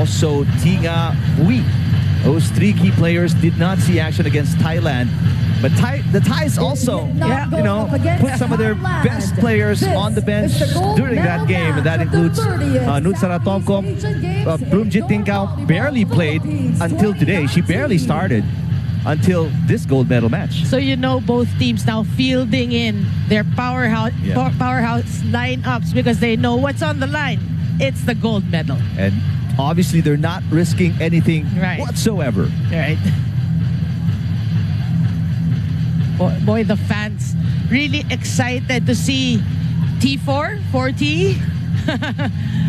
also Tinga Ui. Those three key players did not see action against Thailand. But the Thais also, put some of their best players on the bench during that game. And that includes Nutsaratovko. Plumjit Tingkao barely played until today. She barely started until this gold medal match. So both teams now fielding in their powerhouse lineups because they know what's on the line. It's the gold medal. And obviously they're not risking anything whatsoever. Right. Boy, the fans really excited to see T4, 4T.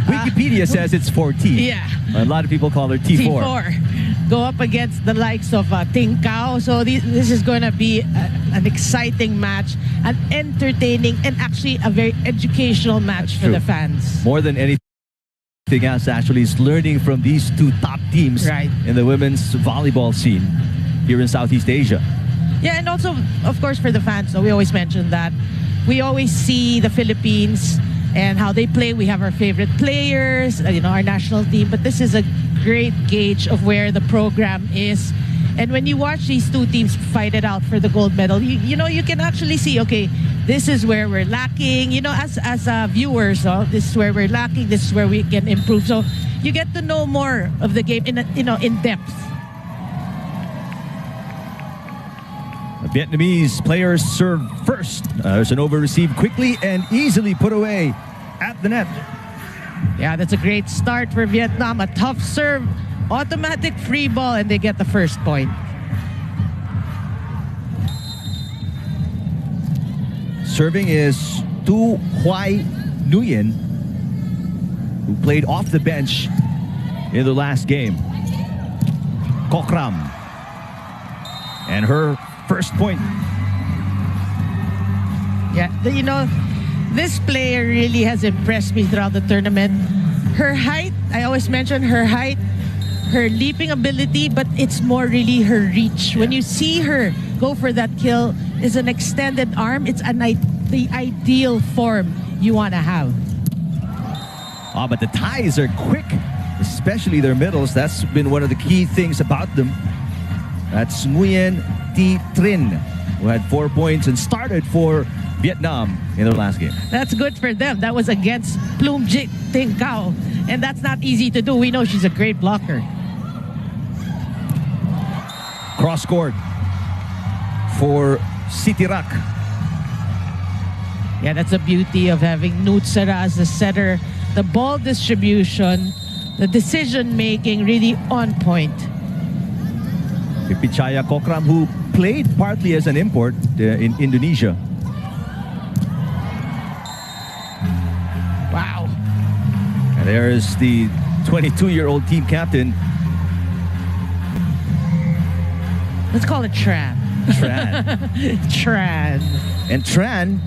Wikipedia says it's 4T. Yeah. A lot of people call her T4. T4. Go up against the likes of Tingkao. So this is going to be an exciting match, an entertaining, and actually a very educational match for the fans. More than anything else, actually, is learning from these two top teams in the women's volleyball scene here in Southeast Asia. Yeah, and also, of course, for the fans, we always mention that we always see the Philippines and how they play. We have our favorite players, our national team, but this is a great gauge of where the program is. And when you watch these two teams fight it out for the gold medal, you can actually see, okay, this is where we're lacking. As viewers, this is where we're lacking. This is where we can improve. So you get to know more of the game in depth. The Vietnamese players serve first. There's an over received quickly and easily put away at the net. Yeah, that's a great start for Vietnam. A tough serve, automatic free ball, and they get the first point. Serving is Tu Hoai Nguyen, who played off the bench in the last game. Kokram. And her first point. Yeah, this player really has impressed me throughout the tournament. Her height, I always mention her height, her leaping ability, but it's more really her reach. Yeah. When you see her go for that kill, it's an extended arm. It's the ideal form you want to have. But the Thais are quick, especially their middles. That's been one of the key things about them. That's Nguyen Thi Trinh, who had 4 points and started for Vietnam in their last game. That's good for them. That was against Plumjit Tingkao, and that's not easy to do. We know she's a great blocker. Cross court for Sitirak. Yeah, that's the beauty of having Nutsara as the setter. The ball distribution, the decision making, really on point. Pipichaya Kokram, who played partly as an import in Indonesia. Wow. And there's the 22-year-old team captain. Let's call it Tran. Tran. And Tran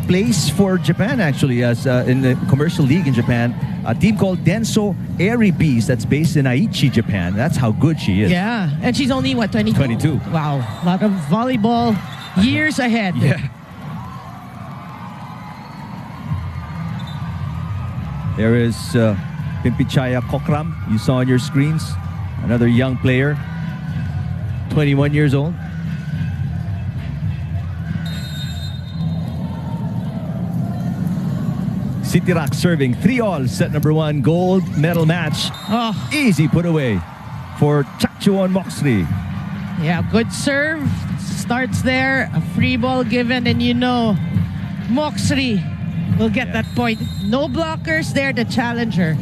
plays for Japan, actually, as in the commercial league in Japan. A team called Denso Airy Bees that's based in Aichi, Japan. That's how good she is. Yeah, and she's only, what, 22? 22. Wow, a lot of volleyball years ahead. Yeah. There is Pimpichaya Kokram, you saw on your screens. Another young player, 21 years old. Sitirak serving 3-all, set number 1, gold medal match. Oh. Easy put away for Chakchuon Moksri. Yeah, good serve. Starts there, a free ball given, and Moksri will get that point. No blockers there to challenge her.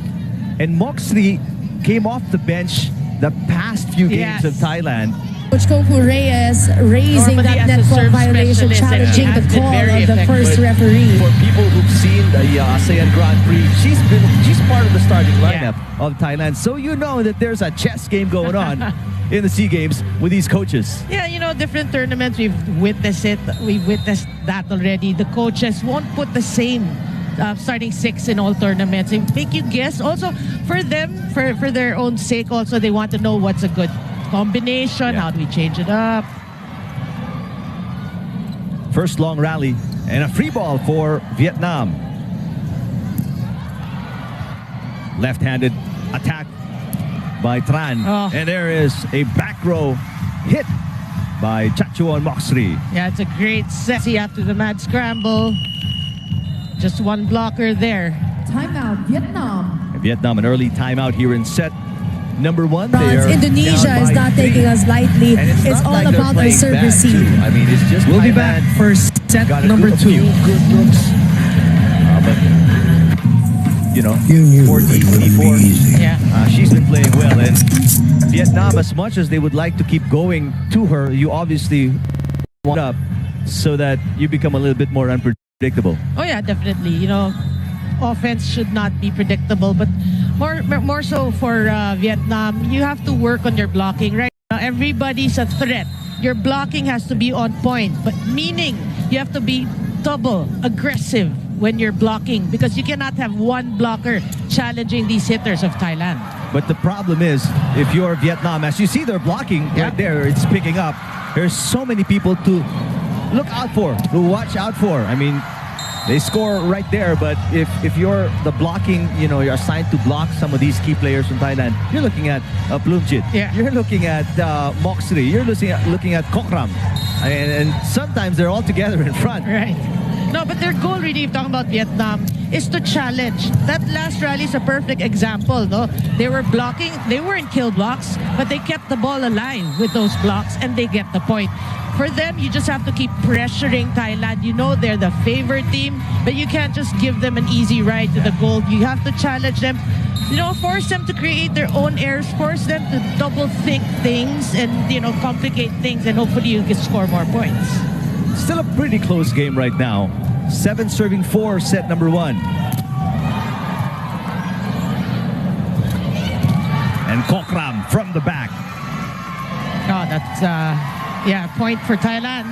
And Moksri came off the bench the past few games of Thailand. Coach Kofu Reyes raising Normally that net ball violation, challenging the call of the first referee. For people who've seen the ASEAN Grand Prix, she's part of the starting lineup of Thailand. So that there's a chess game going on in the SEA Games with these coaches. Yeah, different tournaments, we've witnessed it. We've witnessed that already. The coaches won't put the same starting 6 in all tournaments. They make you guess. Also, for them, for their own sake, also, they want to know what's a good combination. How do we change it up? First long rally and a free ball for Vietnam. Left-handed attack by Tran. Oh. And there is a back row hit by Chachuan Moxri. Yeah, it's a great set. See, after the mad scramble, just one blocker there. Timeout, Vietnam. Vietnam, an early timeout here in set number 1. There, Indonesia is not taking us lightly. It's all like about our service scene. I mean, it's just we'll be back for set number 2. Good looks. But, you know, 14-24. Yeah. She's been playing well. And Vietnam, as much as they would like to keep going to her, you obviously want up so that you become a little bit more unpredictable. Oh yeah, definitely. You know, offense should not be predictable, but more so for Vietnam, you have to work on your blocking. Right now, everybody's a threat. Your blocking has to be on point, but meaning you have to be double aggressive when you're blocking, because you cannot have one blocker challenging these hitters of Thailand. But the problem is, if you're Vietnam, as you see they're blocking right there, it's picking up. There's so many people to look out for, to watch out for. I mean, they score right there, but if you're the blocking, you know, you're assigned to block some of these key players from Thailand, you're looking at Plumjit, you're looking at Moxri, you're looking at Kokram, and sometimes they're all together in front. Right. No, but their goal really, if talking about Vietnam, is to challenge. That last rally is a perfect example, no? They were blocking, they weren't kill blocks, but they kept the ball alive with those blocks, and they get the point. For them, you just have to keep pressuring Thailand. You know they're the favorite team, but you can't just give them an easy ride to the goal. You have to challenge them, you know, force them to create their own errors, force them to double think things and, you know, complicate things, and hopefully you can score more points. Still a pretty close game right now. 7-4, set number 1. And Kokram from the back. Oh, that's, yeah, point for Thailand.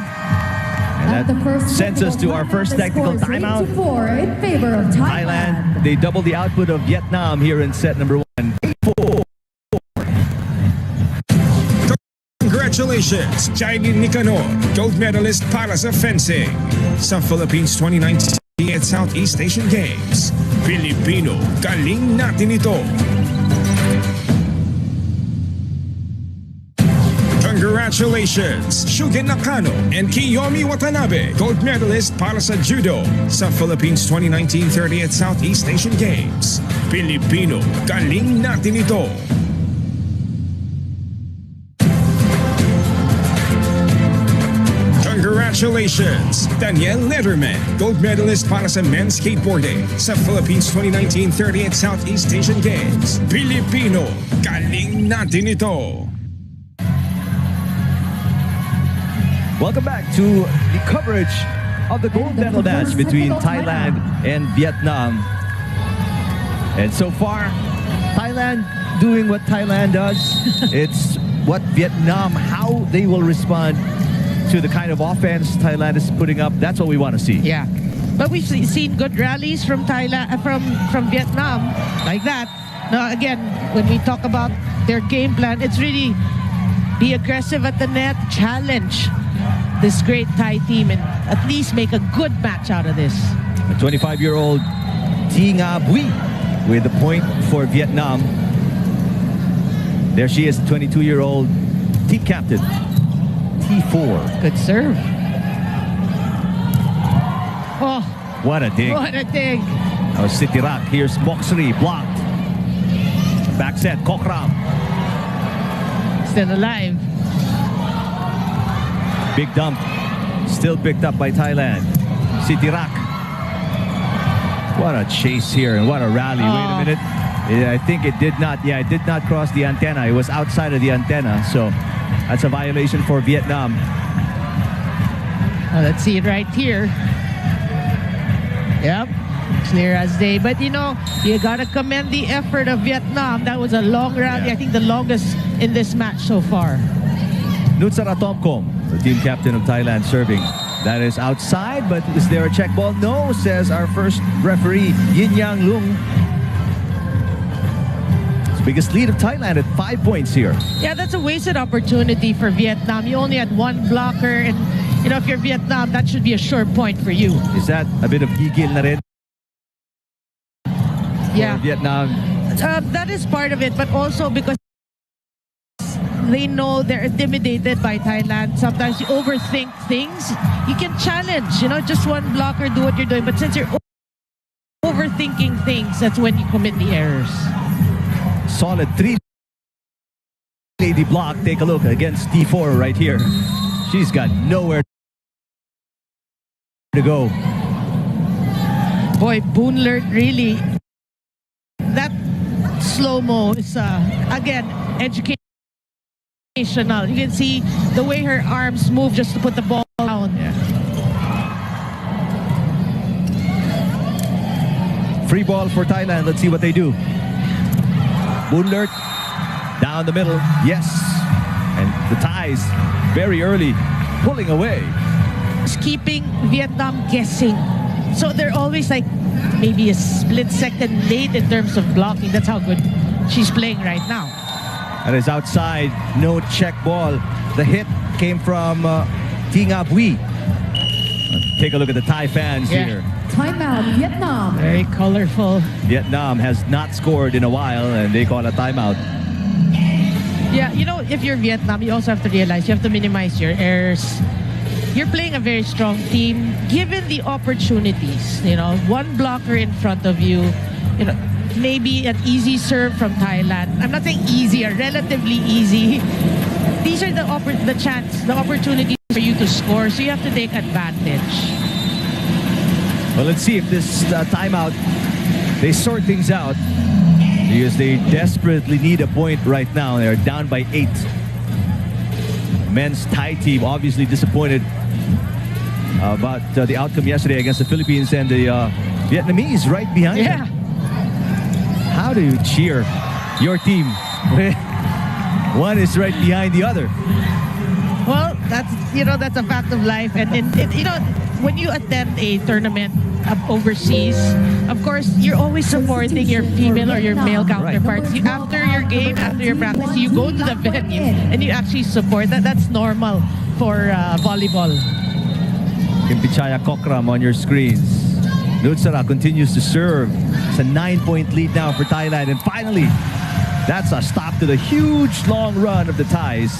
And that sends us to our first technical timeout. 3-4 in favor of Thailand. They double the output of Vietnam here in set number 1. Congratulations, Jailin Nicanor, gold medalist para sa fencing sa Philippines 2019 at Southeast Asian Games. Pilipino, galing natin ito. Congratulations, Shugen Nakano and Kiyomi Watanabe, gold medalist para sa judo sa Philippines 2019 30th Southeast Asian Games. Pilipino, galing natin ito. Congratulations, Daniel Letterman, gold medalist para sa men's skateboarding sa Philippines 2019 30th Southeast Asian Games. Pilipino, galing natin ito. Welcome back to the coverage of the gold medal match between Thailand and Vietnam. And so far, Thailand doing what Thailand does. It's what Vietnam, how they will respond to the kind of offense Thailand is putting up. That's what we want to see. Yeah. But we've seen good rallies from Thailand, from Vietnam, like that. Now, again, when we talk about their game plan, it's really be aggressive at the net, challenge this great Thai team, and at least make a good match out of this. A 25-year-old Thi Nga Bui with the point for Vietnam. There she is, 22-year-old team captain, T4. Good serve. Oh, what a dig. what a dig. Now City Rock, here's Moxri, blocked. Back set, Kokram. Still alive. Big dump, still picked up by Thailand. City Rock. What a chase here and what a rally. Wait a minute. I think it did not, it did not cross the antenna. It was outside of the antenna. So that's a violation for Vietnam. Oh, let's see it right here. Yep, clear as day. But you know, you gotta commend the effort of Vietnam. That was a long rally. I think the longest in this match so far. Nutsara Tomkom, the team captain of Thailand, serving. That is outside, but is there a check ball? No, says our first referee, Yin Yang Lung. It's the biggest lead of Thailand at 5 points here. Yeah, that's a wasted opportunity for Vietnam. You only had one blocker, and you know, if you're Vietnam, that should be a sure point for you. Is that a bit of gigil na rin? Yeah, Vietnam. that is part of it, but also because they know they're intimidated by Thailand. Sometimes you overthink things. You can challenge, just one blocker, do what you're doing. But since you're overthinking things, that's when you commit the errors. Solid 3-lady block. Take a look against T4 right here. She's got nowhere to go. Boy, Boonlert really, that slow-mo is, again, educational. You can see the way her arms move just to put the ball down. Yeah. Free ball for Thailand. Let's see what they do. Boonlert down the middle. Yes. And the Thais very early pulling away. It's keeping Vietnam guessing. So they're always like maybe a split second late in terms of blocking. That's how good she's playing right now. That is outside. No check ball. The hit came from Tinga Bui. Take a look at the Thai fans here. Timeout, Vietnam. Very colorful. Vietnam has not scored in a while and they call a timeout. Yeah, if you're Vietnam, you also have to realize you have to minimize your errors. You're playing a very strong team. Given the opportunities, one blocker in front of you, maybe an easy serve from Thailand. I'm not saying easy, relatively easy. These are the opportunities for you to score, so you have to take advantage. Well, let's see if this timeout, they sort things out because they desperately need a point right now. They're down by 8. Men's Thai team obviously disappointed about the outcome yesterday against the Philippines, and the Vietnamese right behind them. How do you cheer your team when one is right behind the other? Well, that's a fact of life. And when you attend a tournament overseas, of course, you're always supporting your female or your male counterparts. Right. After your game, after your practice, you go to the venue and you actually support. That's normal for volleyball. Kimpichaya Kokram on your screens. Nutsara continues to serve. It's a 9-point lead now for Thailand. And finally, that's a stop to the huge long run of the Thais.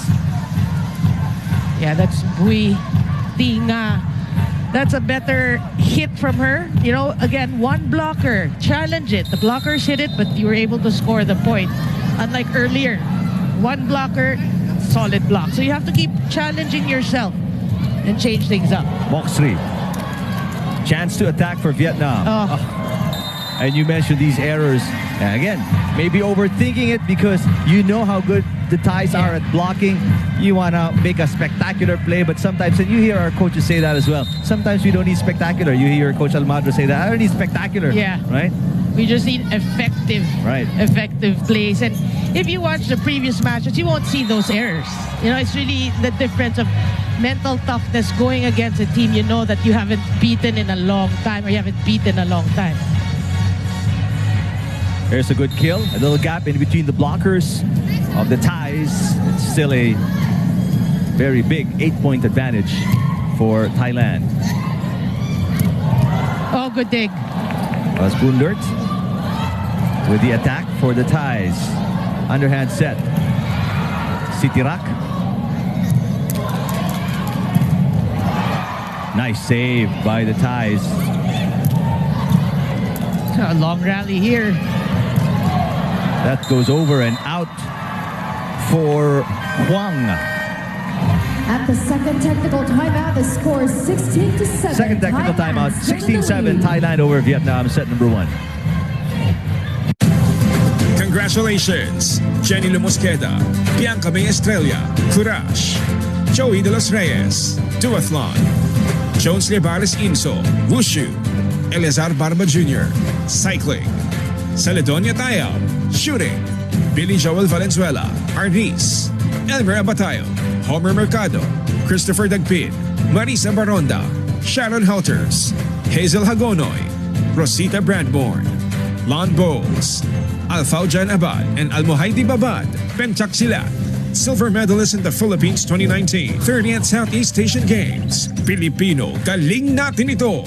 Yeah, that's Bui Tinga. That's a better hit from her. Again, one blocker. Challenge it. The blockers hit it, but you were able to score the point. Unlike earlier, one blocker, solid block. So you have to keep challenging yourself and change things up. Box 3. Chance to attack for Vietnam. And you mentioned these errors. And again, maybe overthinking it because you know how good the Thais are at blocking. You want to make a spectacular play, but sometimes, and you hear our coaches say that as well, sometimes we don't need spectacular. You hear Coach Almagro say that, I don't need spectacular. Yeah. Right? We just need effective plays. And if you watch the previous matches, you won't see those errors. It's really the difference of mental toughness going against a team you know that you haven't beaten in a long time, or you haven't beaten a long time. There's a good kill. A little gap in between the blockers of the Thais. It's still a very big 8-point advantage for Thailand. Oh, good dig. Was Boonlert with the attack for the Thais. Underhand set. Sitirak. Nice save by the Thais. A long rally here. That goes over and out for Huang. At the second technical timeout, the score is 16-7. Second technical timeout, 16-7, Thailand over Vietnam, set number 1. Congratulations, Jenny Lumosqueda, Bianca May Estrella, Courage, Joey De Los Reyes, Duathlon, Jones Lebares Inso, Wushu, Eleazar Barba Jr., Cycling, Celedonia Tayab, Shooting, Billy Joel Valenzuela, Arnis, Elmer Abatayo, Homer Mercado, Christopher Dagpin, Marisa Baronda, Sharon Helters, Hazel Hagonoy, Rosita Bradborn, Lon Bowles, Alfaujan Abad, and Almohaidi Babad, Penchak Silat, silver medalist in the Philippines 2019 30th Southeast Asian Games. Pilipino, galing natin ito!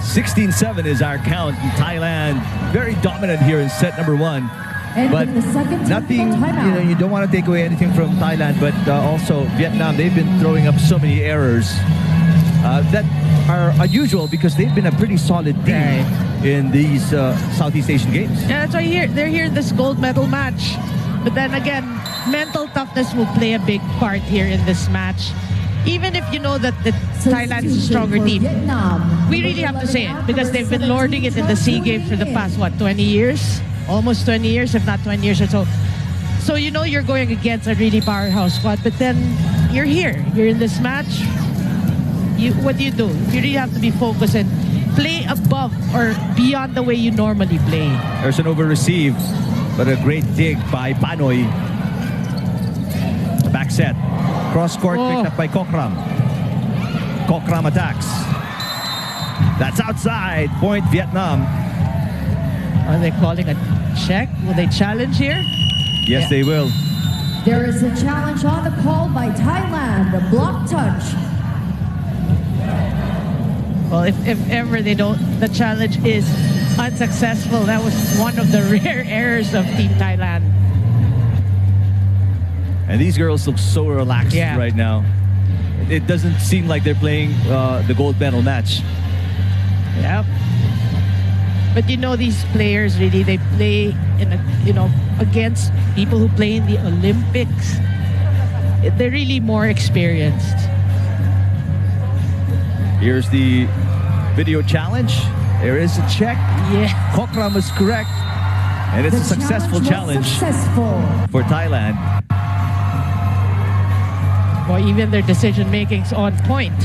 16-7 is our count. Thailand very dominant here in set number 1. And But in the second nothing, technical timeout. you don't want to take away anything from Thailand, but also Vietnam, they've been throwing up so many errors that are unusual because they've been a pretty solid team in these Southeast Asian Games. Yeah, that's why they're here in this gold medal match. But then again, mental toughness will play a big part here in this match. Even if you know that Thailand is a stronger team, we really have to say it because they've been lording it in the SEA Games for the past, 20 years? Almost 20 years, if not 20 years or so. So you know you're going against a really powerhouse squad, but then you're here. You're in this match. What do? You really have to be focused and play above or beyond the way you normally play. There's an over-receive, but a great dig by Panoy. The back set. Cross-court picked up by Kokram. Kokram attacks. That's outside. Point Vietnam. Are they calling a check? Will they challenge here? Yes, they will. There is a challenge on the call by Thailand, a block touch. Well, if ever the challenge is unsuccessful, that was one of the rare errors of Team Thailand. And these girls look so relaxed right now. It doesn't seem like they're playing the gold medal match. Yeah. But you know, these players really, they play against people who play in the Olympics. They're really more experienced. Here's the video challenge. There is a check. Yeah. Kokram is correct. And it's a successful challenge for Thailand. Well, even their decision making's on point.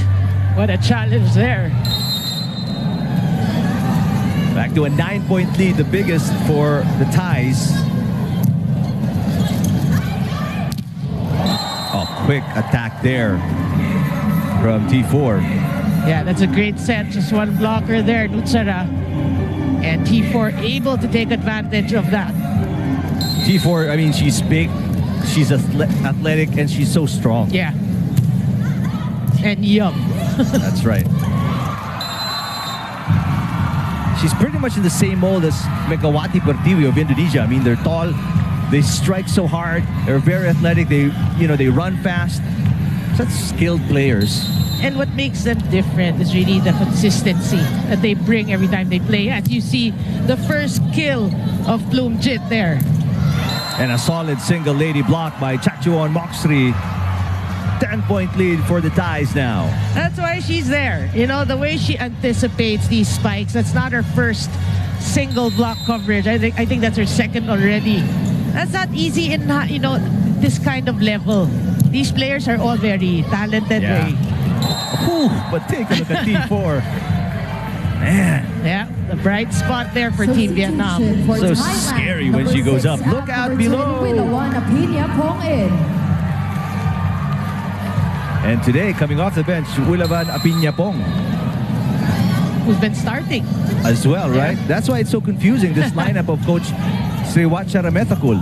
What a challenge there. Back to a 9-point lead, the biggest for the Thais. Oh, quick attack there from T4. Yeah, that's a great set. Just one blocker there, Nutsara. And T4 able to take advantage of that. T4, I mean, she's big, she's athletic, and she's so strong. Yeah. And young. That's right. She's pretty much in the same mold as Megawati Pertiwi of Indonesia. I mean, they're tall, they strike so hard, they're very athletic, they run fast. Such skilled players. And what makes them different is really the consistency that they bring every time they play. As you see, the first kill of Plumjit there. And a solid single lady block by Chachuan Moxri. 10-point lead for the Thais now. That's why she's there. You know, the way she anticipates these spikes, that's not her first single block coverage. I think that's her second already. That's not easy in, this kind of level. These players are all very talented. Yeah. But take a look at T4. Man. Yeah, the bright spot there for Team Vietnam. So scary when she goes up. Look out below. And today, coming off the bench, Wilavan Apiñapong. Who's been starting. As well, right? That's why it's so confusing, this lineup of Coach Sriwacha Ramethakul.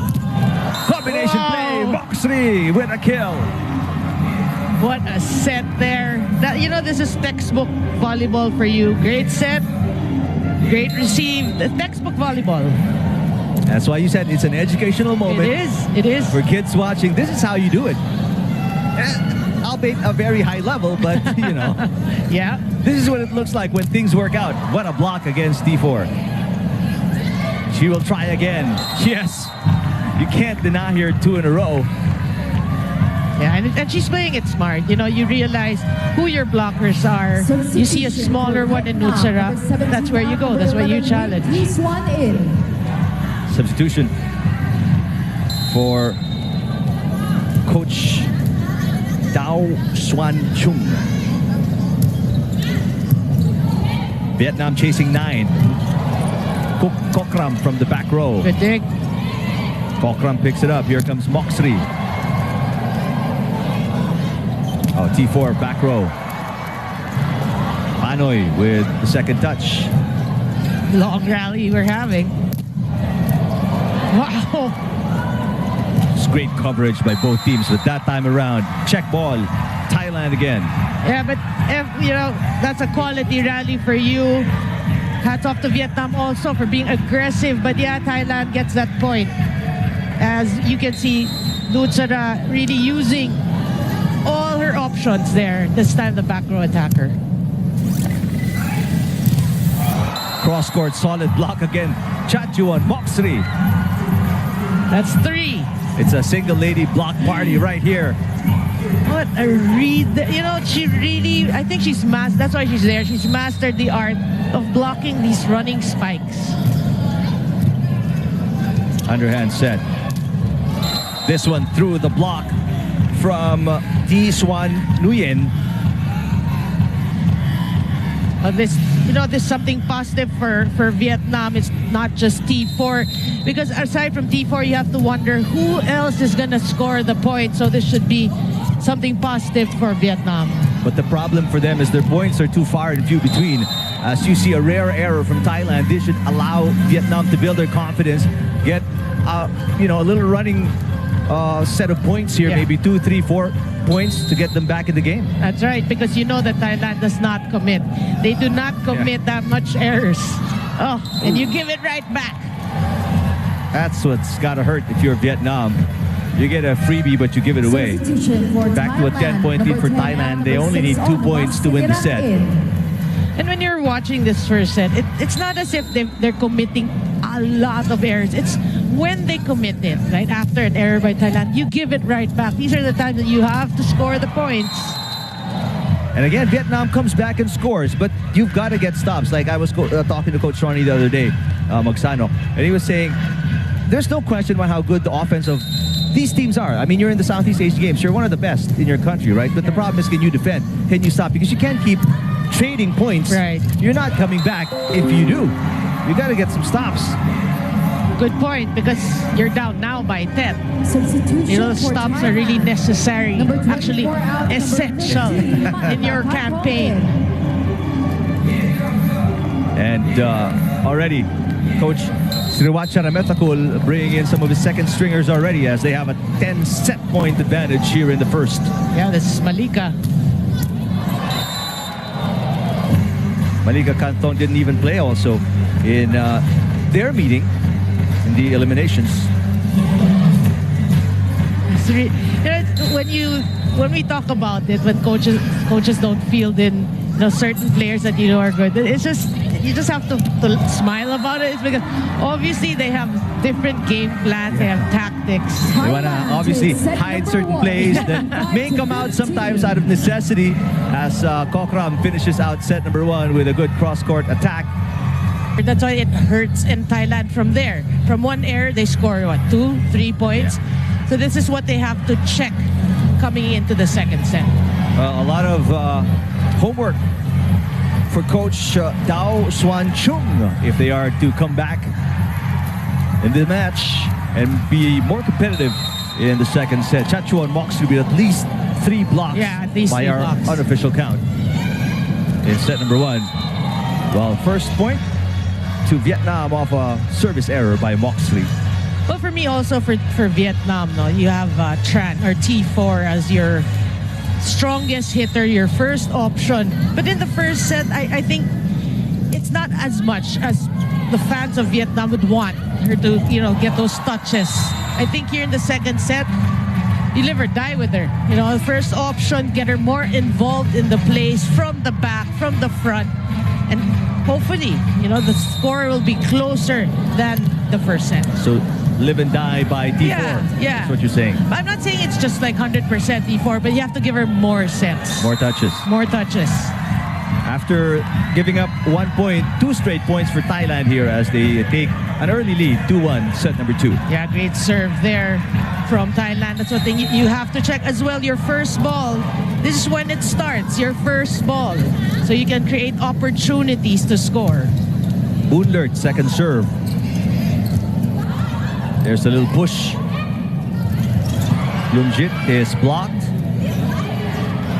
Combination play, Moxri with a kill. What a set there. This is textbook volleyball for you. Great set, great receive. The textbook volleyball. That's why you said it's an educational moment. It is. For kids watching, this is how you do it. Albeit a very high level, but, Yeah. This is what it looks like when things work out. What a block against T4. She will try again. Yes. You can't deny her 2 in a row. Yeah, and she's playing it smart. You realize who your blockers are. You see a smaller one in Nutsara. That's where you go. That's where you challenge. Substitution for Coach Dao Xuan Chung. Vietnam chasing 9. Kokram from the back row. Good dig. Kokram picks it up. Here comes Moxri. Oh, T4 back row. Panoy with the second touch. Long rally we're having. Wow. It's great coverage by both teams, but that time around, check ball, Thailand again. Yeah, but that's a quality rally for you. hats off to Vietnam also for being aggressive. But yeah, Thailand gets that point. As you can see, Lutsara really using all her options there. This time the back row attacker. Cross-court, solid block again. Chachuan, Moxley. That's 3. It's a single lady block party right here. What a read. You know, she really, I think she's mastered, that's why she's there. She's mastered the art of blocking these running spikes. Underhand set. This one through the block from T-Swan Nguyen. This, you know, this is something positive for Vietnam. It's not just T4, because aside from T4, you have to wonder who else is going to score the point. So this should be something positive for Vietnam. But the problem for them is their points are too far and few between. As you see a rare error from Thailand, this should allow Vietnam to build their confidence, get you know, a little running set of points here, maybe 2, 3, 4 points to get them back in the game. That's right, because you know that Thailand does not commit. They do not commit that much errors. Oh, and you give it right back. That's what's got to hurt if you're Vietnam. You get a freebie, but you give it away. Back to a 10-point lead for Thailand. They only need 2 points to win the set. And when you're watching this first set, it's not as if they're committing a lot of errors. It's when they commit it, right after an error by Thailand, you give it right back. These are the times that you have to score the points. And again, Vietnam comes back and scores, but you've got to get stops. Like I was talking to Coach Ronnie the other day, Magsano, and he was saying, there's no question about how good the offense of these teams are. I mean, you're in the Southeast Asian Games. You're one of the best in your country, right? But the problem is, can you defend? Can you stop? Because you can't keep trading points. Right. You're not coming back if you do. You got to get some stops. Good point, because you're down now by 10. You know, stops are really necessary, actually essential in your campaign. And already, Coach Sriwacha Rametakul bringing in some of his second stringers already, as they have a 10-set point advantage here in the first. Yeah, this is Malika. Malika Canton didn't even play also in their meeting in the eliminations. You know, when we talk about it, when coaches don't field in, you know, certain players that you know are good, it's just, you just have to smile about it. It's because obviously they have different game plans, they have tactics. They want to obviously hide certain plays that may come out sometimes out of necessity, as Kokram finishes out set number 1 with a good cross-court attack. That's why it hurts in Thailand from there. From one error, they score, what, 2, 3 points? Yeah. So this is what they have to check coming into the second set. A lot of homework for Coach Dao Swan Chung if they are to come back in the match and be more competitive in the second set. Chachuan Moxley with at least 3 blocks, at least by 3 our blocks. unofficial count in set number 1. Well, first point to Vietnam off a service error by Moxley. Well, for me also, for Vietnam, no, you have Tran or T4 as your strongest hitter, your first option. But in the first set, I think it's not as much as the fans of Vietnam would want her to, you know, get those touches. I think here in the second set, you live or die with her. You know, the first option, get her more involved in the plays from the back, from the front, and hopefully, you know, the score will be closer than the first set. So live and die by T4. Yeah. That's what you're saying. I'm not saying it's just like 100% T4, but you have to give her more sets. More touches. More touches. After giving up 1 point, 2 straight points for Thailand here as they take an early lead, 2-1, set number 2. Yeah, great serve there from Thailand. That's one thing you have to check as well. Your first ball, this is when it starts, your first ball. So you can create opportunities to score. Boonlert, second serve. There's a little push. Lumjit is blocked.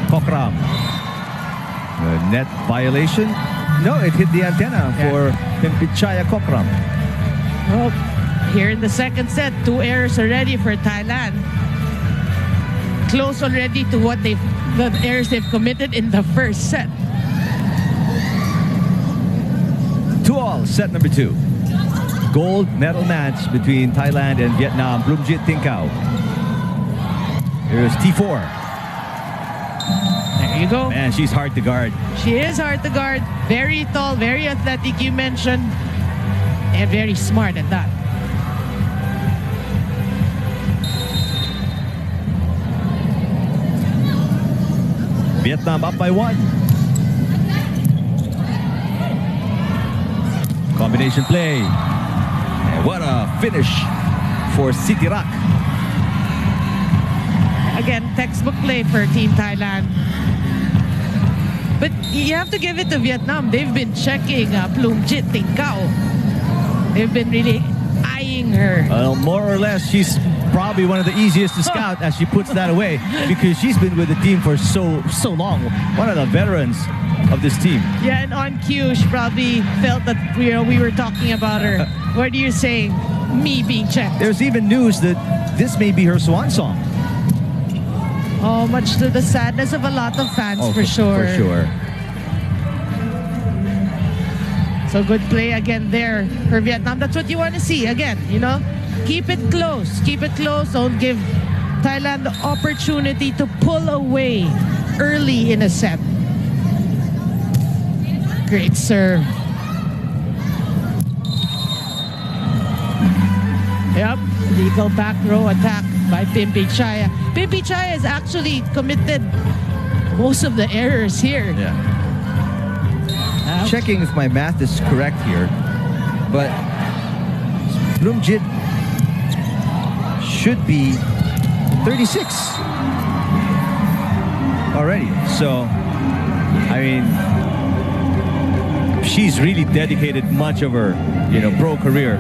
Kokram. Net violation. No, it hit the antenna for Pimpichaya Kokram. Well, here in the second set, 2 errors already for Thailand. Close already to what the errors they've committed in the first set. 2 all. all, set number 2. Gold medal match between Thailand and Vietnam. Bloomjit Tinkau. Here's T4. There you go. Man, she's hard to guard. She is hard to guard. Very tall, very athletic, you mentioned. And very smart at that. Vietnam up by 1. Combination play. And what a finish for Sitirak. Again, textbook play for Team Thailand. But you have to give it to Vietnam. They've been checking Bloomjit Tinkau. They've been really eyeing her. Well, more or less, she's probably one of the easiest to scout as she puts that away because she's been with the team for so long. One of the veterans of this team. Yeah, and on cue, she probably felt that we were talking about her. What are you saying? Me being checked. There's even news that this may be her swan song. Oh, much to the sadness of a lot of fans, for sure. For sure. So good play again there for Vietnam. That's what you want to see. Again, keep it close. Keep it close. Don't give Thailand the opportunity to pull away early in a set. Great serve. Yep, legal back row attack by Pimpichaya. Pimpichaya has actually committed most of the errors here. Yeah. Checking if my math is correct here, but Bloomjit should be 36 already. So, I mean, she's really dedicated much of her, pro career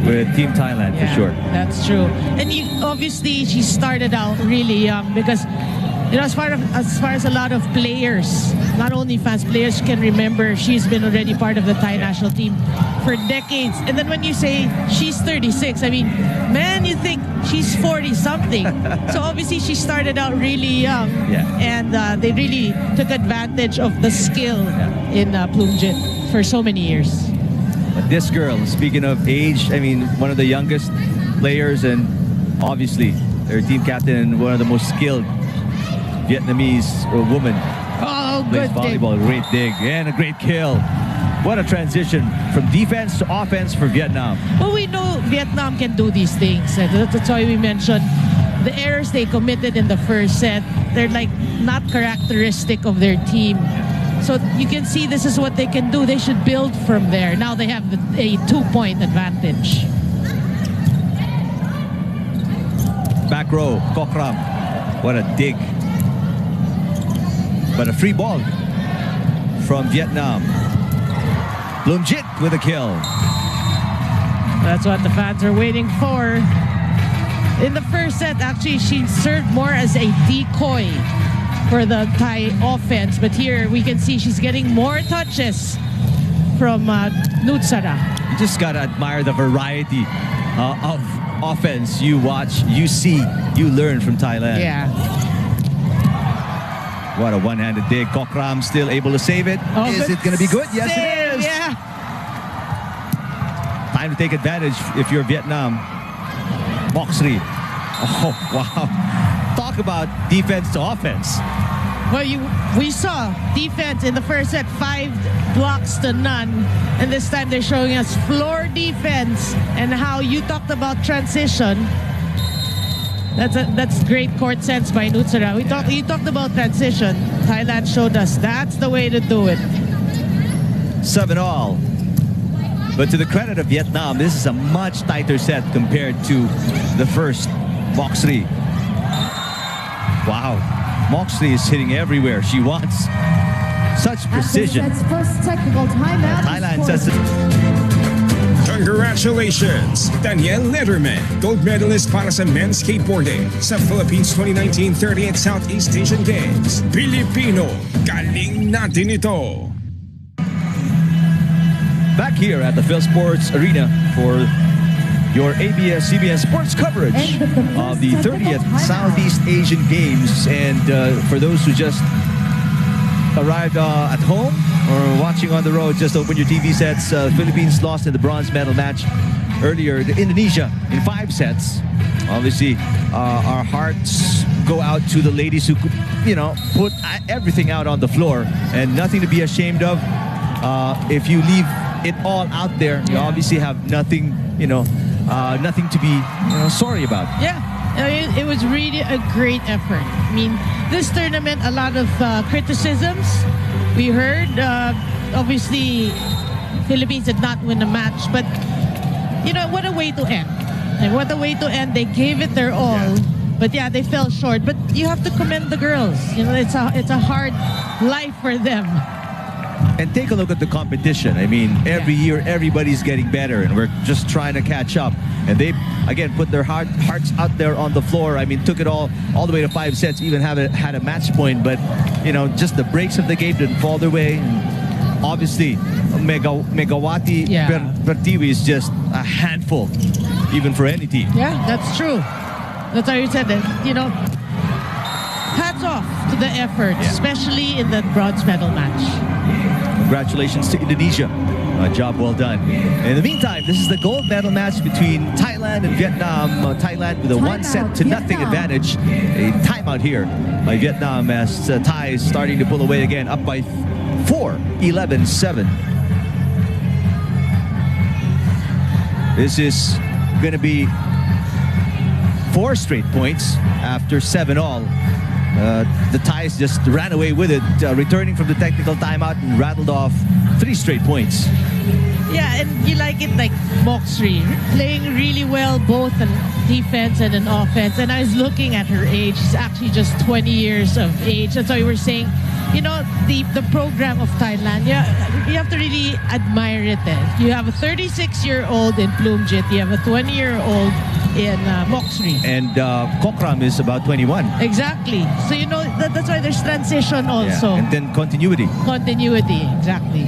with Team Thailand for sure. That's true. And obviously she started out really young because as far as a lot of players, not only fans, players can remember, she's been already part of the Thai national team for decades. And then when you say she's 36, I mean, man, you think she's 40-something. So obviously she started out really young. Yeah. And they really took advantage of the skill in Bloomjit for so many years. But this girl, speaking of age, I mean, one of the youngest players and obviously their team captain and one of the most skilled Vietnamese woman. Oh, Plays good dig. volleyball, great dig, and a great kill. What a transition from defense to offense for Vietnam. Well, we know Vietnam can do these things. That's why we mentioned the errors they committed in the first set. They're like not characteristic of their team. So you can see this is what they can do. They should build from there. Now they have a 2-point advantage. Back row, Kokram. What a dig. But a free ball from Vietnam. Bloomjit with a kill. That's what the fans are waiting for. In the first set, actually, she served more as a decoy for the Thai offense. But here we can see she's getting more touches from Nutsara. You just got to admire the variety of offense you watch, you see, you learn from Thailand. Yeah. What a one-handed dig. Kokram still able to save it. Is it going to be good? Yes, it is. Yeah. Time to take advantage if you're Vietnam. Moxley. Oh, wow. Talk about defense to offense. Well, we saw defense in the first set, 5 blocks to none. And this time they're showing us floor defense and how you talked about transition. That's great court sense by Nutsara. You talked about transition. Thailand showed us that's the way to do it. 7-all. But to the credit of Vietnam, this is a much tighter set compared to the first. Moxley. Wow. Moxley is hitting everywhere she wants. Such precision. First technical timeout. Thailand says it. Congratulations, Daniel Letterman, gold medalist para sa men's skateboarding sa Philippines 2019 30th Southeast Asian Games. Pilipino, galing natin ito. Back here at the Phil Sports Arena for your ABS-CBN sports coverage of the 30th Southeast Asian Games. And for those who just arrived at home or watching on the road, just open your TV sets. Philippines lost in the bronze medal match earlier to Indonesia in 5 sets. Obviously, our hearts go out to the ladies who, put everything out on the floor, and nothing to be ashamed of. If you leave it all out there, you obviously have nothing, nothing to be sorry about. Yeah, it was really a great effort. I mean, this tournament, a lot of criticisms we heard. Obviously, Philippines did not win the match, but what a way to end. And what a way to end. They gave it their all. Yeah. But yeah, they fell short. But you have to commend the girls. It's a hard life for them. And take a look at the competition. I mean, every year everybody's getting better, and we're just trying to catch up. And they, again, put their hearts out there on the floor. I mean, took it all the way to 5 sets, even had a match point. But, just the breaks of the game didn't fall their way. And obviously, Megawati Pertiwi is just a handful, even for any team. Yeah, that's true. That's how you said it. Hats off to the effort, especially in that bronze medal match. Congratulations to Indonesia. Job well done. In the meantime, this is the gold medal match between Thailand and Vietnam. Thailand with a 1-0 advantage. A timeout here by Vietnam as Thai is starting to pull away again, up by 4, 11-7. This is going to be 4 straight points after 7-all. The Thais just ran away with it, returning from the technical timeout and rattled off 3 straight points. Yeah, and you like it like Moxrey, playing really well both in defense and in offense. And I was looking at her age. She's actually just 20 years of age. That's why we were saying, the program of Thailand, you have to really admire it. You have a 36-year-old in Plumjit. You have a 20-year-old in Moxrey. And Kokram is about 21. Exactly. So, that's why there's transition also. Yeah. And then continuity. Continuity, exactly.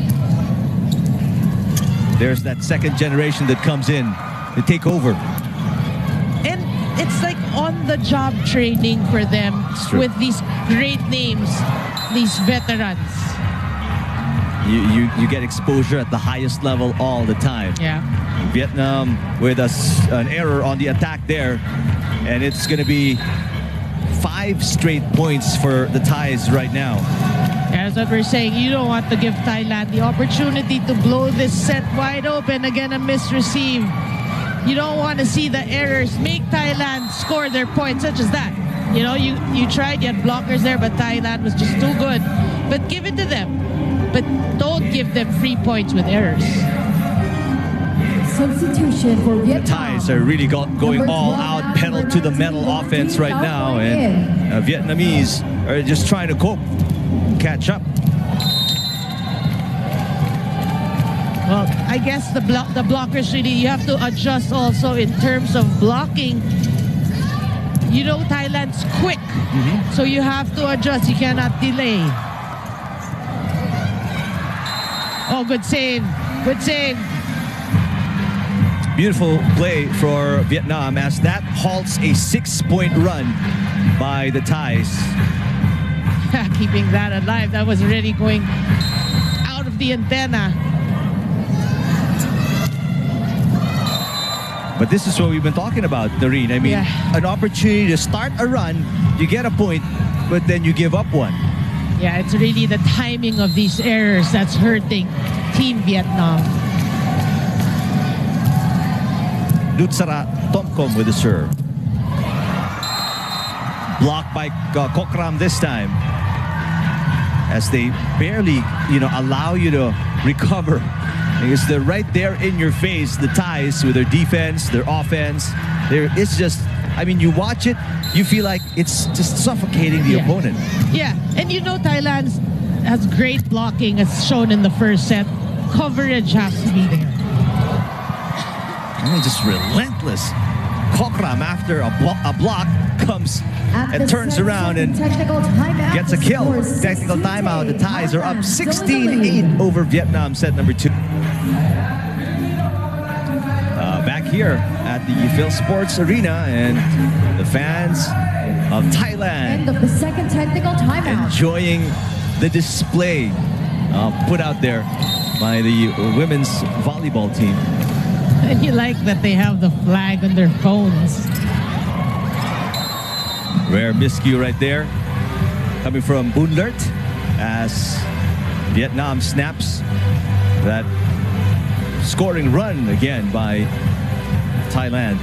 There's that second generation that comes in to take over. And it's like on-the-job training for them with these great names, these veterans. You get exposure at the highest level all the time. Yeah. Vietnam with an error on the attack there, and it's going to be 5 straight points for the Thais right now. That's what we're saying. You don't want to give Thailand the opportunity to blow this set wide open. Again, a misreceive. You don't want to see the errors make Thailand score their points, such as that. You tried, you had blockers there, but Thailand was just too good. But give it to them. But don't give them free points with errors. Substitution for Vietnam. The Thais are really going all out, pedal to the metal offense right now. And Vietnamese are just trying to cope, catch up. Well, I guess the blockers really, you have to adjust also in terms of blocking. Thailand's quick, so you have to adjust. You cannot delay. Oh, good save. Good save. Beautiful play for Vietnam as that halts a 6-point run by the Thais. Keeping that alive. That was already going out of the antenna. But this is what we've been talking about, Doreen. I mean, an opportunity to start a run, you get a point, but then you give up one. Yeah, it's really the timing of these errors that's hurting Team Vietnam. Nutsara Tomkom with the serve. Blocked by Kokram this time. As they barely, allow you to recover. Because they're right there in your face, the Thais, with their defense, their offense. It's just, you watch it, you feel like it's just suffocating the opponent. Yeah, and Thailand has great blocking as shown in the first set. Coverage has to be there. Just relentless. Kokram, after a block, comes and turns around and gets a kill. Technical timeout. The Thais are up 16-8 over Vietnam, set number 2. Back here at the Phil Sports Arena, and the fans of Thailand End of the second technical timeout. enjoying the display put out there by the women's volleyball team. And you like that they have the flag on their phones. Rare miscue right there. Coming from Boonlert as Vietnam snaps that scoring run again by Thailand.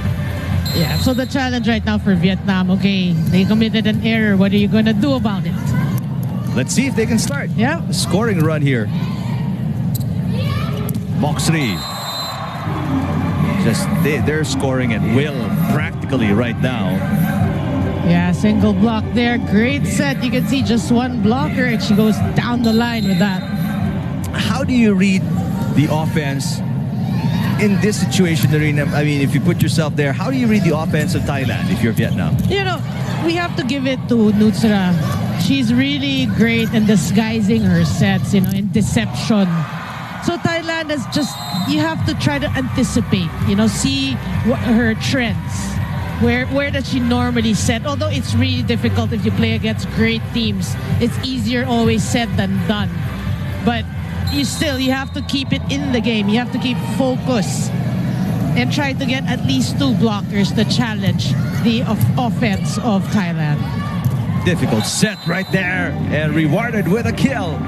Yeah, so the challenge right now for Vietnam, okay, they committed an error. What are you going to do about it? Let's see if they can start. Yeah. A scoring run here. Moxley. Just they're scoring at will practically right now. Yeah, single block there. Great set. You can see just one blocker and she goes down the line with that. How do you read the offense in this situation, Narina? I mean, if you put yourself there, how do you read the offense of Thailand if you're Vietnam? You know, we have to give it to Nutsra. She's really great in disguising her sets, you know, in deception. So Thailand is just, you have to try to anticipate, you know, see what her trends. Where does she normally set? Although it's really difficult if you play against great teams. It's easier always said than done. But you have to keep it in the game. You have to keep focus and try to get at least 2 blockers to challenge the offense of Thailand. Difficult set right there and rewarded with a kill.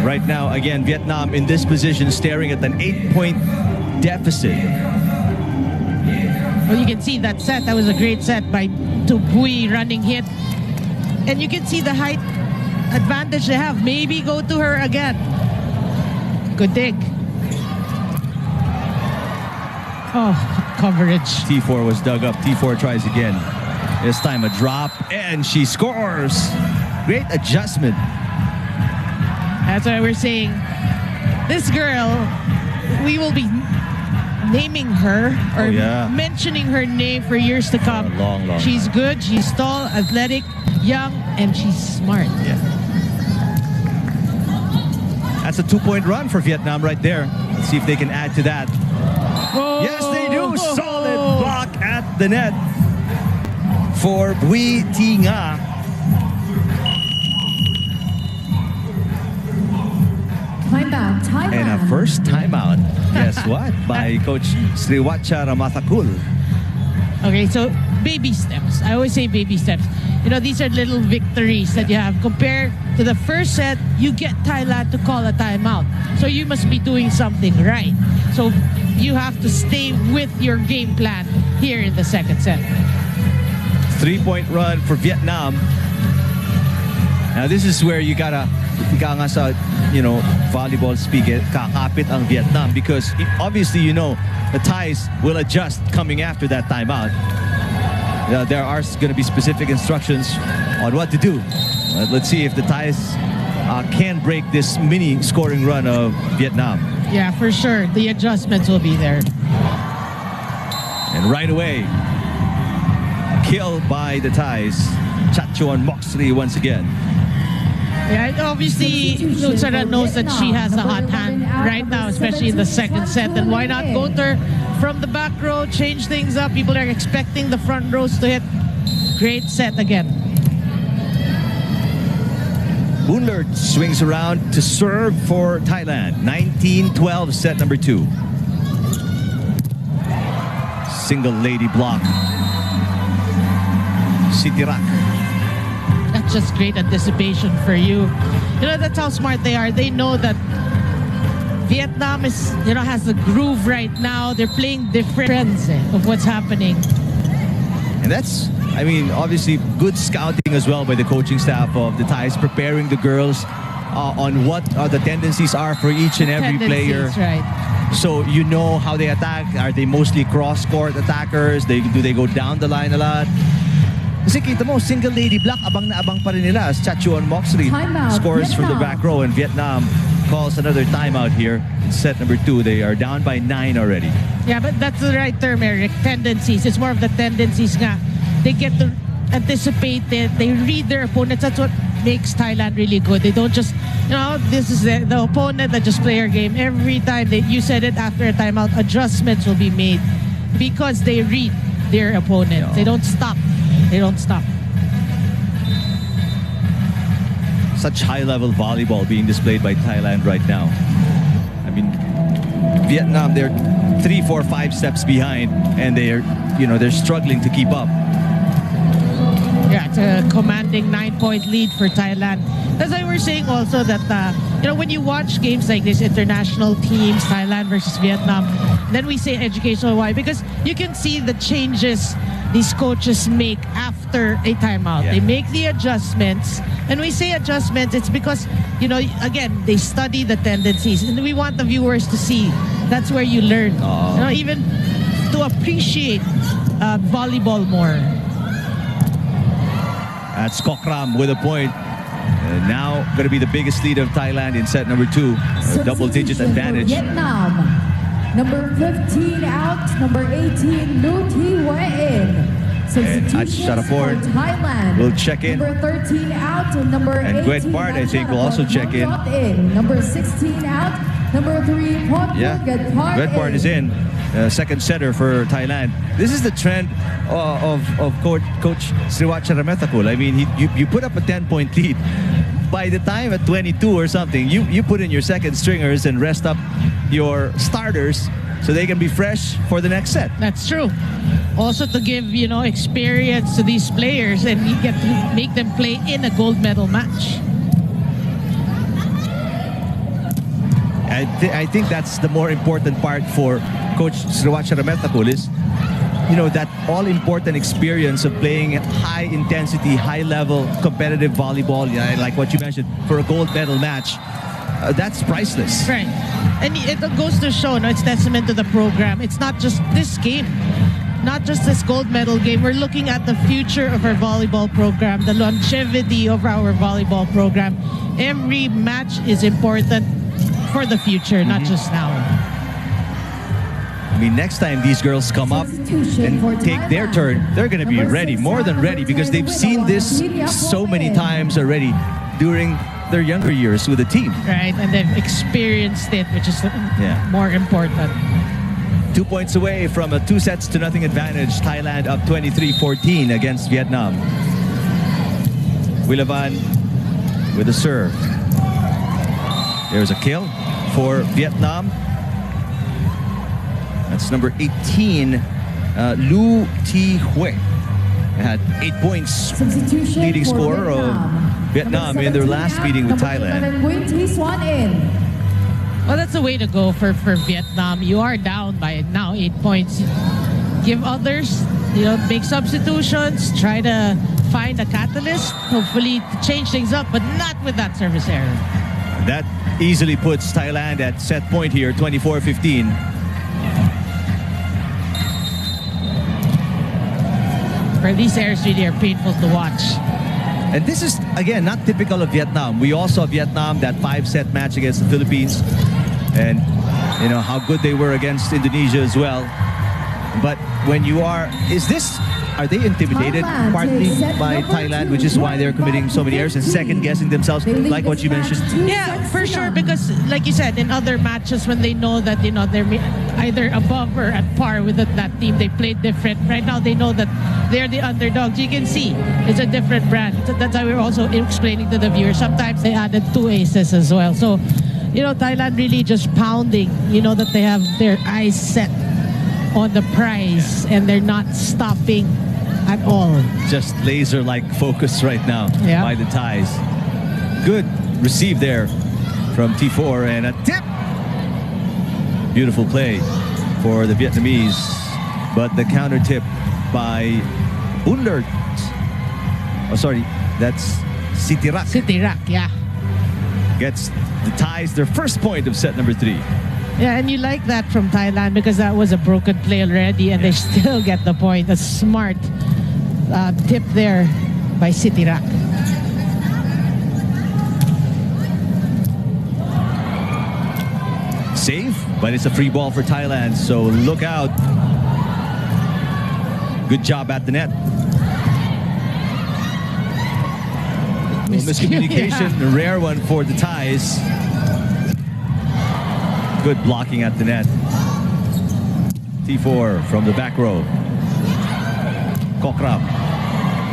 Right now, again, Vietnam in this position staring at an 8-point deficit. Well, you can see that set. That was a great set by Bui running hit. And you can see the height advantage they have. Maybe go to her again. Good dig. Oh, coverage. T4 was dug up. T4 tries again. This time a drop, and she scores. Great adjustment. That's why we're saying this girl, we will be naming her or mentioning her name for years to come. Long. She's good, she's tall, athletic, young, and she's smart. Yeah. That's a 2-point run for Vietnam right there. Let's see if they can add to that. Oh, Yes, they do. Solid block at the net for Bui Thi Nga. Timeout, Thailand. And a first timeout. Guess what? By Coach Sriwacha Ramathakul. Okay, so baby steps. I always say baby steps. You know, these are little victories that you have. Compared to the first set, you get Thailand to call a timeout. So you must be doing something right. So you have to stay with your game plan here in the second set. 3-point run for Vietnam. Now this is where you gotta nga sa, you know, volleyball speak, kakapit ang Vietnam, because obviously, you know, the Thais will adjust coming after that timeout. There are going to be specific instructions on what to do. Let's see if the Thais can break this mini scoring run of Vietnam. Yeah, for sure. The adjustments will be there. And right away, kill by the Thais. Chachuan Moxley once again. Yeah, obviously, Nutsara knows that she has a hot hand right now, especially in the second set. And why not go to her from the back row, change things up? People are expecting the front rows to hit. Great set again. Boonlert swings around to serve for Thailand. 19-12, set number 2. Single lady block. Sitirak. That's just great anticipation for you. You know, that's how smart they are. They know that Vietnam is, you know, has the groove right now. They're playing different trends of what's happening. And that's, I mean, obviously good scouting as well by the coaching staff of the Thais, preparing the girls on what the tendencies are for each and every player. Right. So you know how they attack. Are they mostly cross-court attackers? Do they go down the line a lot? Kasi kita mo, single lady block, abang na abang pa rin nila as Chachuan Moxley scores from the back row, and Vietnam calls another timeout here. In set number 2, they are down by 9 already. Yeah, but that's the right term, Eric. Tendencies. It's more of the tendencies nga. They get to anticipate it. They read their opponents. That's what makes Thailand really good. They don't just, you know, this is the opponent that just play our game. Every time, you said it after a timeout, adjustments will be made because they read their opponent. They don't stop. They don't stop. such high-level volleyball being displayed by Thailand right now. I mean, Vietnam, they're 3, 4, 5 steps behind, and they're struggling to keep up. Yeah, it's a commanding 9-point lead for Thailand. That's why we're saying also that, when you watch games like this, international teams, Thailand versus Vietnam, then we say educational. Why? Because you can see the changes these coaches make after a timeout. Yeah. They make the adjustments. And we say adjustments, it's because, again, they study the tendencies. And we want the viewers to see. That's where you learn. Even to appreciate volleyball more. That's Kokram with a point. Now going to be the biggest lead of Thailand in set number 2. A double-digit advantage. Vietnam. Number 15 out, number 18, Lu Thi in. And Sharaport will check in. Number 13 out, and number 18. And Gwet Bart, I think, will also check in. Number 16 out, number 3, Gwet Bart is in. Second setter for Thailand. This is the trend of Coach Sriwacha Rametakul. I mean, you put up a 10-point lead. By the time at 22 or something, you put in your second stringers and rest up your starters so they can be fresh for the next set. That's true. Also to give, experience to these players, and you get to make them play in a gold medal match. I think that's the more important part for Coach Sriwacha Rametakul is, that all-important experience of playing high-intensity, high-level competitive volleyball, like what you mentioned, for a gold medal match. That's priceless. Right. And it goes to show, it's testament to the program. It's not just this game, not just this gold medal game. We're looking at the future of our volleyball program, the longevity of our volleyball program. Every match is important for the future, not just now. I mean, next time these girls come up and take their turn, they're going to be ready, more than ready, because they've seen this so many times already during their younger years with the team. Right, and they've experienced it, which is more important. 2 points away from a 2-0 advantage. Thailand up 23-14 against Vietnam. Wilavan with a serve. There's a kill for Vietnam. That's number 18, Lu Thi had 8 points, leading scorer of Vietnam in their last meeting with Thailand. Well, that's the way to go for Vietnam. You are down by now 8 points. Give others, make substitutions, try to find a catalyst, hopefully to change things up, but not with that service error. That easily puts Thailand at set point here, 24-15. These errors really are painful to watch. And this is, again, not typical of Vietnam. We all saw Vietnam, that 5-set match against the Philippines. And, how good they were against Indonesia as well. But when you are... Are they intimidated partly by Thailand, which is why they're committing so many errors and second-guessing themselves, like what you mentioned? Yeah, for sure, because like you said, in other matches when they know that, they're either above or at par with that team, they played different. Right now, they know that they're the underdogs. You can see it's a different brand. That's why we're also explaining to the viewers. Sometimes they added 2 aces as well. So, Thailand really just pounding, that they have their eyes set on the prize and they're not stopping at all. Just laser-like focus right now by the Thais. Good receive there from T4 and a tip. Beautiful play for the Vietnamese, but the counter tip by Unlert. Oh, sorry, that's Sitirak. Sitirak, yeah. Gets the Thais their first point of set number 3. Yeah, and you like that from Thailand because that was a broken play already and they still get the point. A smart tip there by Sitirak. Save, but it's a free ball for Thailand, so look out. Good job at the net. Miscommunication, a rare one for the Thais. Good blocking at the net. T4 from the back row. Kokram.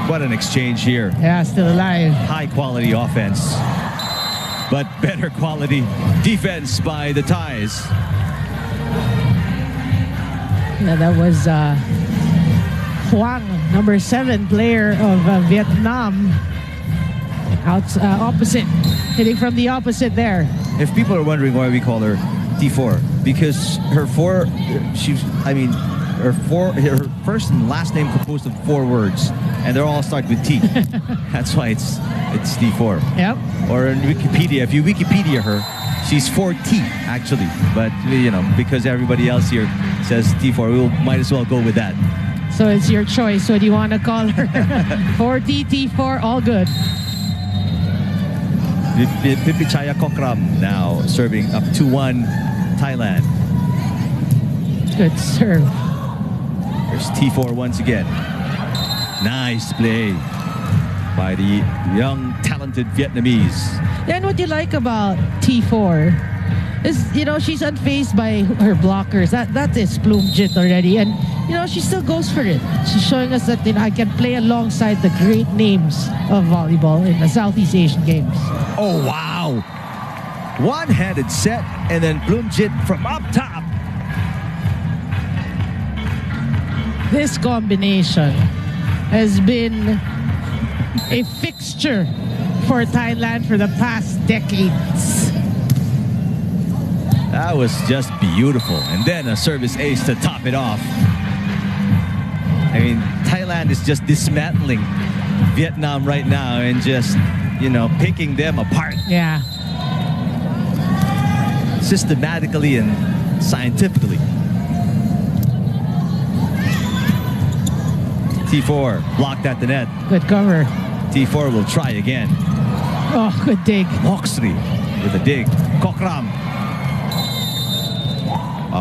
What an exchange here. Yeah, still alive. High quality offense. but better quality defense by the Thais. Yeah, that was Huang, number 7 player of Vietnam. Opposite, hitting from the opposite there. If people are wondering why we call her T4, because her first and last name composed of 4 words, and they all start with T. That's why it's T4. Yep. Or in Wikipedia, if you Wikipedia her, she's 4T actually. But because everybody else here says T4, we might as well go with that. So it's your choice. What do you want to call her? 4T, T4, all good. Pipichaya Kokram now serving up 2-1 Thailand. Good serve. There's T4 once again. Nice play by the young, talented Vietnamese. And what you like about T4 is, she's unfazed by her blockers. That is Plumjit already. And, she still goes for it. She's showing us that, I can play alongside the great names of volleyball in the Southeast Asian Games. Oh, wow. One-handed set, and then Plumjit from up top. This combination has been a fixture for Thailand for the past decades. That was just beautiful. And then a service ace to top it off. I mean, Thailand is just dismantling Vietnam right now and just, picking them apart. Yeah. Systematically and scientifically. T4 blocked at the net. Good cover. T4 will try again. Oh, good dig. Moxley with a dig. Kokram.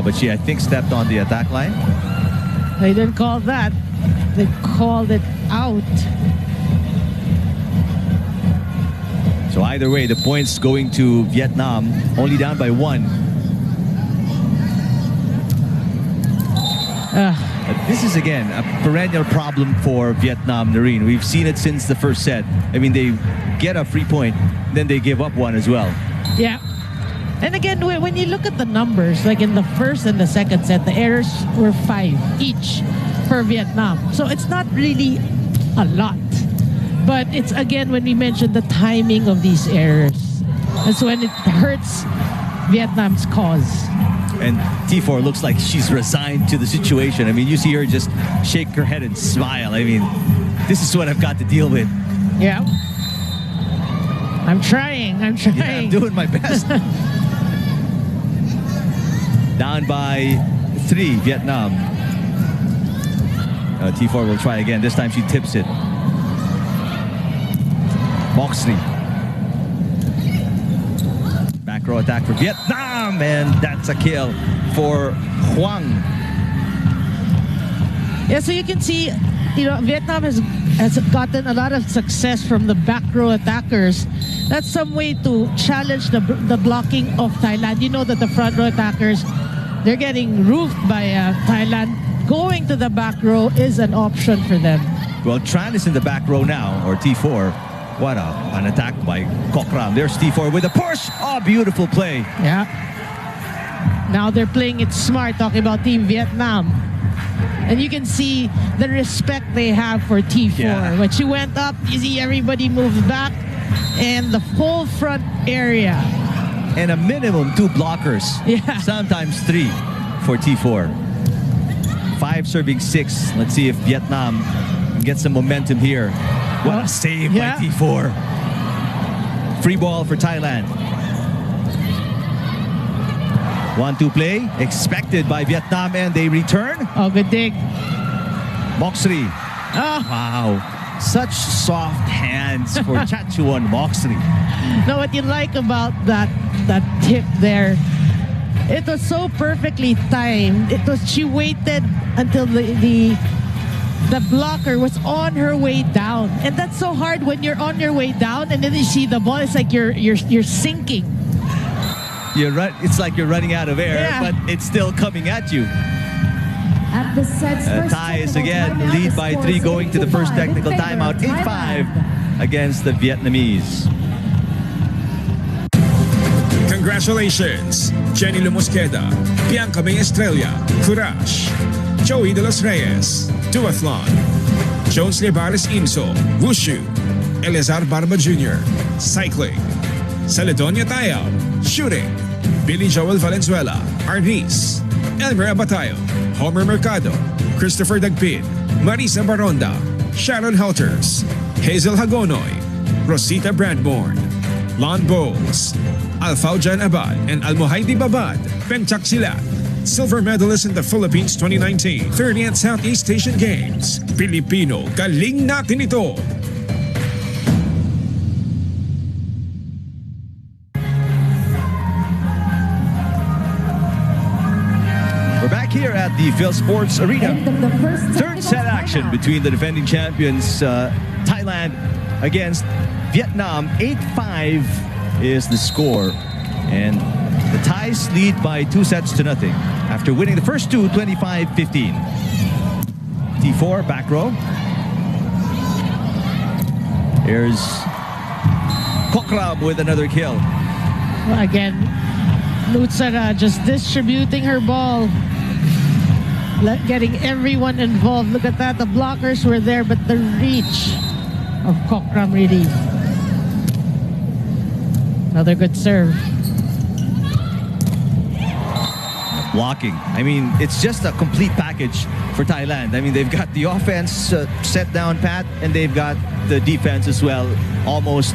But she, I think, stepped on the attack line. They didn't call that. They called it out. So either way, the points going to Vietnam, only down by 1. This is, again, a perennial problem for Vietnam, Noreen. We've seen it since the first set. I mean, they get a free point, then they give up one as well. Yeah. And again, when you look at the numbers, like in the first and the second set, the errors were 5 each for Vietnam. So it's not really a lot. But it's, again, when we mentioned the timing of these errors, that's when it hurts Vietnam's cause. And T4 looks like she's resigned to the situation. I mean, you see her just shake her head and smile. I mean, this is what I've got to deal with. Yeah. I'm trying. Yeah, I'm doing my best. Down by 3, Vietnam. T4 will try again. This time she tips it. Moxley. Back row attack for Vietnam, and that's a kill for Huang. Yeah, so you can see, Vietnam has gotten a lot of success from the back row attackers. That's some way to challenge the blocking of Thailand. You know that the front row attackers, they're getting roofed by Thailand. Going to the back row is an option for them. Well, Tran is in the back row now, or T4. What an attack by Kokram. There's T4 with a push. Oh, beautiful play. Yeah. Now they're playing it smart, talking about Team Vietnam. And you can see the respect they have for T4. Yeah. When she went up, you see everybody moved back. And the whole front area. And a minimum 2 blockers. Yeah. Sometimes 3 for T4. 5 serving 6. Let's see if Vietnam can get some momentum here. What a save by T4. Free ball for Thailand. 1-2 play expected by Vietnam, and they return. Oh, good dig. Moxley. Oh. Wow. Such soft hands for Chachuan Moxley. Now, what you like about that tip there, it was so perfectly timed. She waited until the blocker was on her way down, and that's so hard when you're on your way down and then you see the ball. It's like you're sinking. It's like you're running out of air, but it's still coming at you. At the set's first Thais technical again timeout, lead the by score 3 is going to the first 85 in technical favor timeout. of Thailand. 8-5 against the Vietnamese. Congratulations, Jenny Lumosqueda, Bianca May Estrella, Courage, Joey de los Reyes, Duathlon, Jones Lebares Inso, Wushu, Eleazar Barba Jr., Cycling, Celedonia Tayao, Shooting, Billy Joel Valenzuela, Arnis, Elmer Abatayo, Homer Mercado, Christopher Dagpin, Marisa Baronda, Sharon Helters, Hazel Hagonoy, Rosita Brandborn, Lon Bowles, Alfaujan Abad, and Almohaidi Babad, Penchak Silat, silver medalist in the Philippines 2019 30th Southeast Asian Games. Pilipino, galing natin ito! We're back here at the Phil Sports Arena. End of the first Third set action between the defending champions, Thailand against Vietnam. 8-5 is the score. And the Thais lead by 2-0 after winning the first two, 25-15. T4, back row. Here's Kokram with another kill. Again, Nutsara just distributing her ball. Getting everyone involved. Look at that. The blockers were there, but the reach of Kokram really. Another good serve. Blocking. I mean, it's just a complete package for Thailand. I mean, they've got the offense set down pat, and they've got the defense as well, almost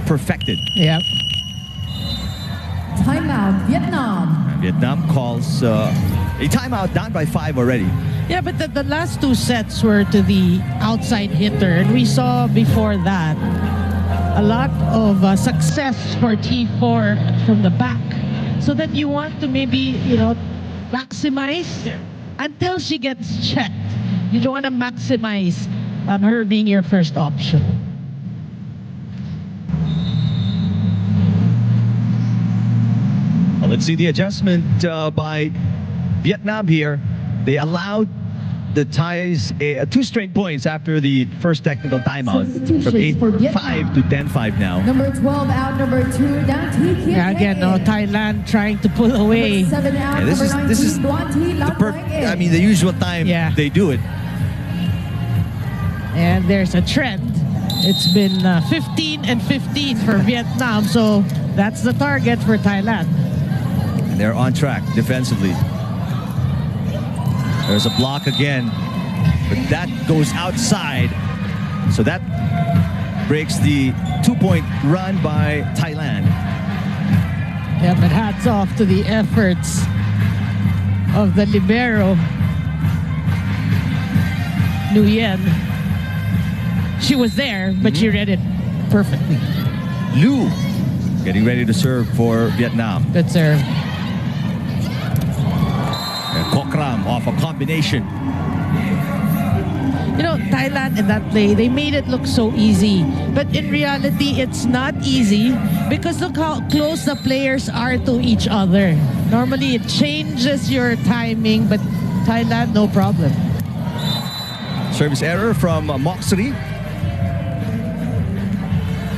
perfected. Yep. Timeout, Vietnam. And Vietnam calls a timeout, down by 5 already. Yeah, but the last two sets were to the outside hitter, and we saw before that a lot of success for T4 from the back. So that you want to maybe, maximize until she gets checked. You don't want to maximize on her being your first option. Well, let's see the adjustment by Vietnam here. They allowed the Thais 2 straight points after the first technical timeout. From 8-5 to 10-5 now. Number 12 out, number 2 down. Yeah, again, Thailand trying to pull away. 7 out, Yeah, this is the usual time they do it. And there's a trend. It's been 15 and 15 for Vietnam, so that's the target for Thailand. And they're on track defensively. There's a block again, but that goes outside. So that breaks the 2-point run by Thailand. Yeah, but hats off to the efforts of the libero, Nguyen. She was there, but she read it perfectly. Liu getting ready to serve for Vietnam. Good serve. Kokram off a combination. Thailand in that play, they made it look so easy. But in reality, it's not easy because look how close the players are to each other. Normally, it changes your timing, but Thailand, no problem. Service error from Moxley.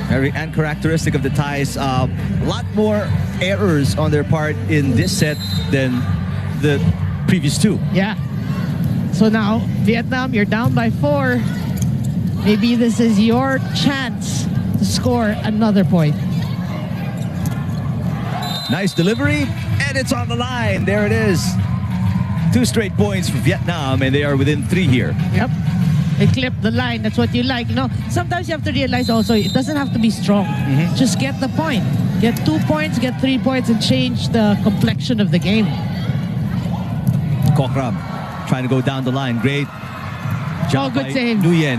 Very uncharacteristic of the Thais. A lot more errors on their part in this set than the previous two. Yeah. So now, Vietnam, you're down by 4. Maybe this is your chance to score another point. Nice delivery, and it's on the line. There it is. 2 straight points for Vietnam, and they are within 3 here. Yep. They clip the line. That's what you like. Sometimes you have to realize also, it doesn't have to be strong. Just get the point. Get 2 points, get 3 points, and change the complexion of the game. Kokram trying to go down the line. Great job good by save. Nguyen.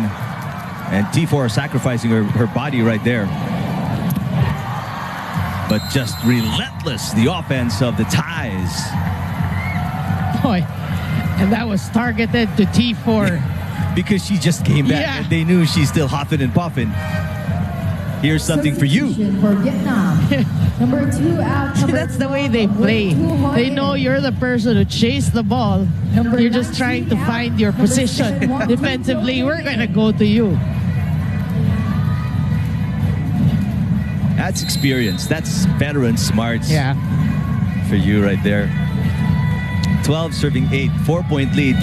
And T4 sacrificing her body right there. But just relentless, the offense of the Thais. Boy, and that was targeted to T4. Because she just came back and they knew she's still huffing and puffing. Here's something for you. For Vietnam. Number 2 out. That's the way they play. They know you're the person who chased the ball. You're just trying to find your position. Defensively, we're going to go to you. That's experience. That's veteran smarts. Yeah. For you right there. 12 serving 8, 4-point lead.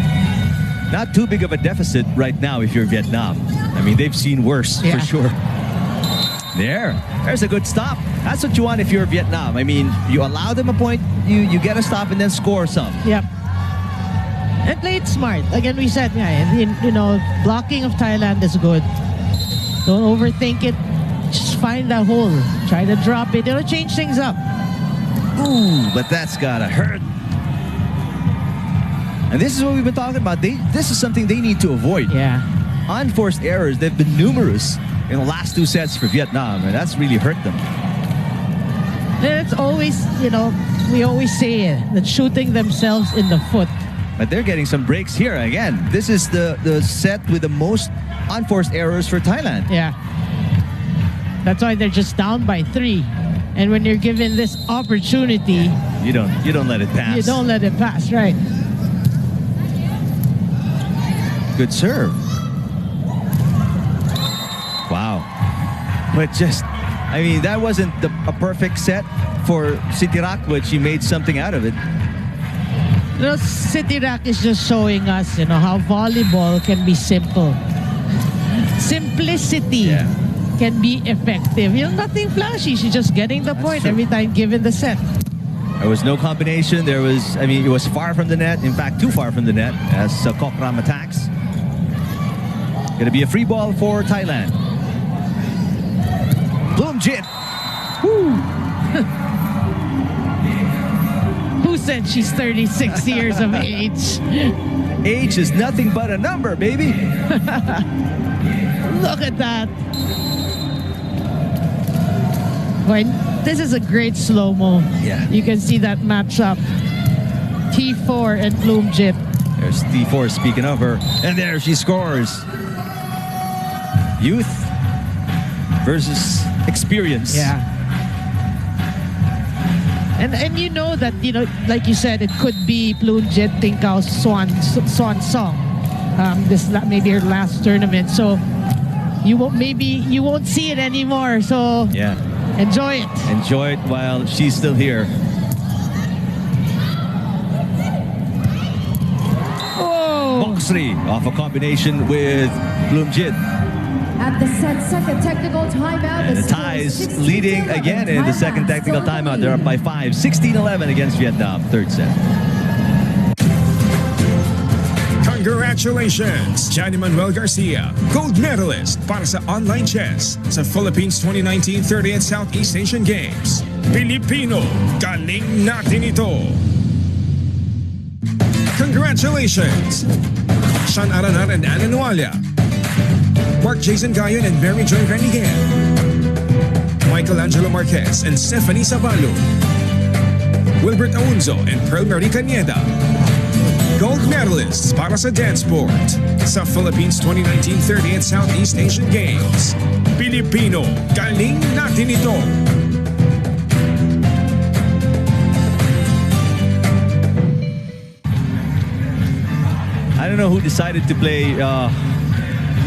Not too big of a deficit right now if you're Vietnam. I mean, they've seen worse for sure. There's a good stop. That's what you want if you're Vietnam. I mean, you allow them a point, you get a stop and then score some. Yep. And play it smart. Again, we said, blocking of Thailand is good. Don't overthink it. Just find a hole. Try to drop it. It'll change things up. Ooh, but that's gotta hurt. And this is what we've been talking about. This is something they need to avoid. Yeah. Unforced errors, they've been numerous in the last 2 sets for Vietnam, and that's really hurt them. And it's always, we always say it, that shooting themselves in the foot. But they're getting some breaks here. Again, this is the set with the most unforced errors for Thailand. Yeah. That's why they're just down by 3. And when you're given this opportunity, you don't let it pass. You don't let it pass, right? Good serve. Wow. But that wasn't a perfect set for Sitirak, but she made something out of it. Sitirak is just showing us, how volleyball can be simple. Simplicity can be effective. Nothing flashy. She's just getting the point every time given the set. There was no combination. It was far from the net. In fact, too far from the net as Kokram attacks. Gonna be a free ball for Thailand. Bloomjit. Who said she's 36 years of age? Age is nothing but a number, baby. Look at that. Boy, this is a great slow-mo. Yeah. You can see that matchup. T4 and Bloomjit. There's T4 speaking of her. And there she scores. Youth versus experience. Yeah. And you know that, like you said, it could be Bloomjit Tingkao's swan song. Maybe her last tournament. So you won't see it anymore. So enjoy it. Enjoy it while she's still here. Oh. Moxley off a combination with Bloomjit. At the second technical timeout. And the Thais leading again in the second technical timeout. They're up by 5. 16-11 against Vietnam. Third set. Congratulations, Johnny Manuel Garcia, gold medalist para sa online chess sa Philippines 2019 30th Southeast Asian Games. Pilipino, galing natin ito. Congratulations, Sean Aranar and Ana Nualia, Mark Jason Gayon and Mary Joy Renigan, Michelangelo Marquez and Stephanie Sabalo, Wilbert Aunzo and Pearl Marie Cañeda. Gold medalists para sa dance sport sa Philippines 2019 30th Southeast Asian Games. Pilipino, galing natin ito. I don't know who decided to play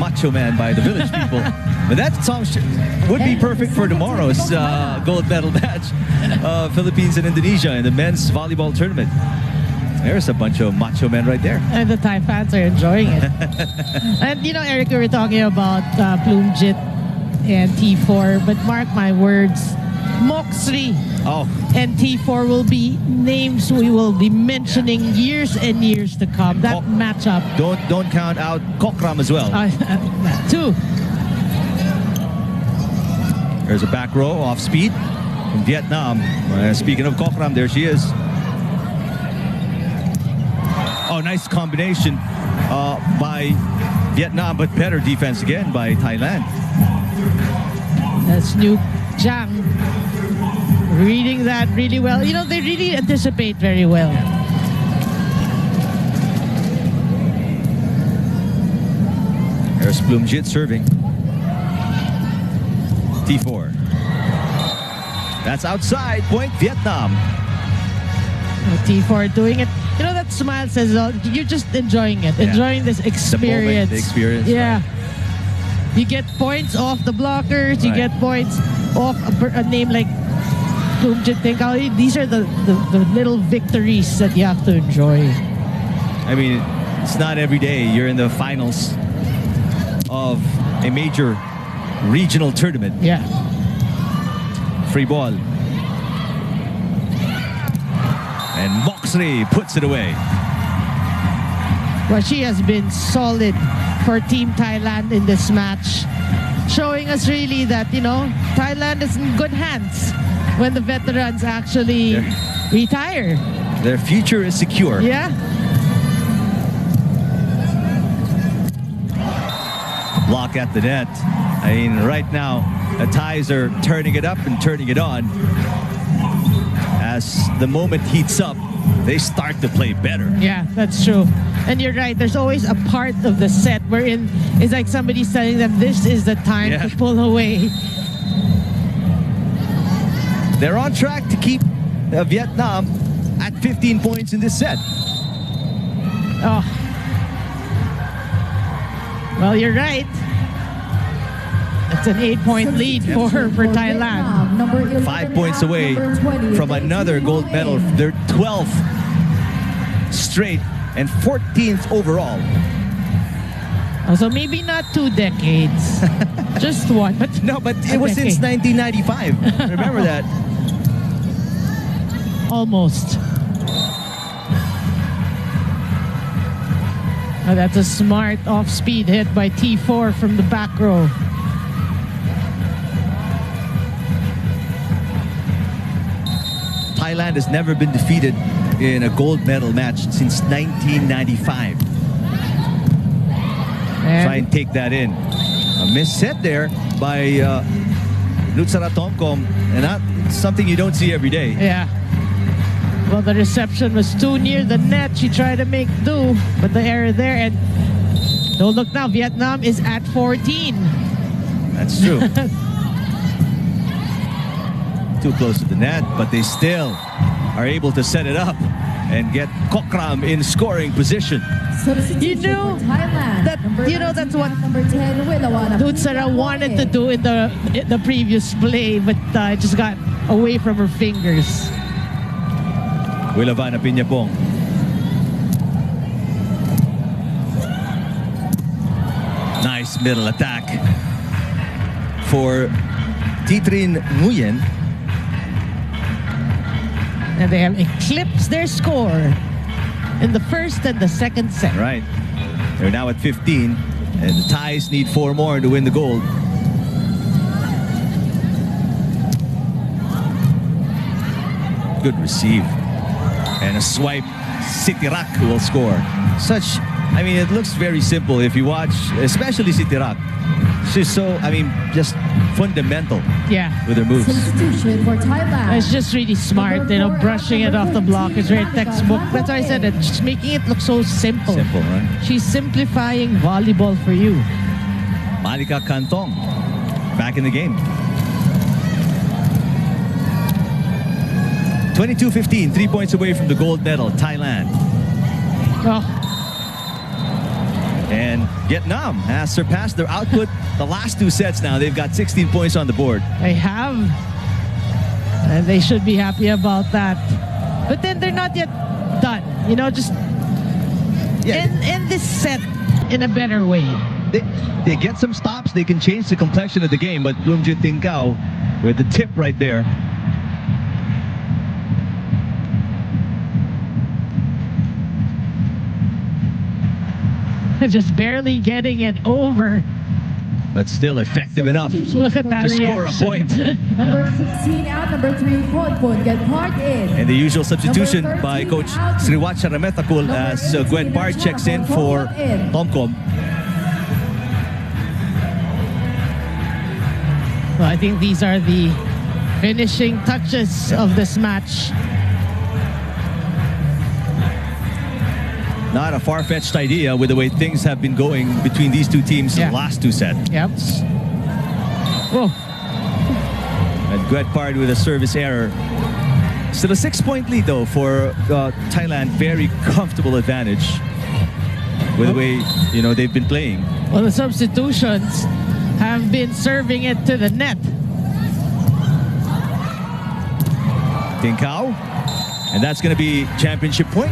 Macho Man by the Village People, but that song would be perfect for tomorrow's gold medal match. Philippines and Indonesia in the men's volleyball tournament. There's a bunch of macho men right there. And the Thai fans are enjoying it. And Eric, we were talking about Bloomjit and T4, but mark my words, Moxley and T4 will be names we will be mentioning years and years to come. That matchup. Don't count out Kokram as well. Two. There's a back row off speed from Vietnam. Speaking of Kokram, there she is. Oh, nice combination by Vietnam, but better defense again by Thailand. That's New Jang reading that really well. They really anticipate very well. There's Bloomjit serving. T4. That's outside. Point Vietnam. T4 doing it. That smile says you're just enjoying it, enjoying this experience. The experience. Yeah. Right. You get points off the blockers, you get points. off a name like these are the little victories that you have to enjoy. I mean, it's not every day you're in the finals of a major regional tournament. Yeah. Free ball. And Moxley puts it away. Well, she has been solid for Team Thailand in this match, showing us really that, Thailand is in good hands when the veterans actually retire. Their future is secure. Yeah. Block at the net. I mean, right now, the Thais are turning it up and turning it on. As the moment heats up, they start to play better. Yeah, that's true. And you're right, there's always a part of the set wherein it's like somebody's telling them this is the time to pull away. They're on track to keep Vietnam at 15 points in this set. Oh. Well, you're right. It's an 8-point lead for Thailand. 5 points away from another gold medal. Their 12th straight and 14th overall. So maybe not 2 decades, just one. But no, but it was since 1995. Remember that? Almost. Oh, that's a smart off-speed hit by T4 from the back row. Thailand has never been defeated in a gold medal match since 1995. Try and take that in. A missed set there by Nutsara Tomkom, and that's something you don't see every day. Yeah. Well, the reception was too near the net. She tried to make do, but the error there. And don't look now, Vietnam is at 14. That's true. Too close to the net, but they still are able to set it up and get Kokram in scoring position. You know that that's what Nutsara wanted to do in the previous play, but it just got away from her fingers. Wilavana Piñapong. Nice middle attack for Titrin Nguyen. And they have eclipsed their score in the first and the second set. Right. They're now at 15, and the Thais need 4 more to win the gold. Good receive. And a swipe. Sitirak will score. It looks very simple if you watch, especially Sitirak. She's so, just fundamental with her moves. Substitution for Thailand. It's just really smart, brushing it off the block is very textbook. That's why I said it, just making it look so simple. Simple, right? She's simplifying volleyball for you. Malika Kantong, back in the game. 22-15, 3 points away from the gold medal, Thailand. Oh. And Vietnam has surpassed their output the last 2 sets now. They've got 16 points on the board. They have. And they should be happy about that. But then they're not yet done. Just end this set in a better way. They get some stops, they can change the complexion of the game, but Lumjin Tingkao with the tip right there. Just barely getting it over. But still effective enough Look at that to score a point. Number 16 out, number 3, Pon get part in. And the usual substitution by Coach Sriwacha Rametakul as Gwen Bard checks in for Tomkom. Well, I think these are the finishing touches of this match. Not a far-fetched idea with the way things have been going between these 2 teams in the last 2 sets. Yep. Whoa. And Guetpard with a service error. Still a 6-point lead though for Thailand. Very comfortable advantage with the way they've been playing. Well, the substitutions have been serving it to the net. Tinkao. And that's going to be championship point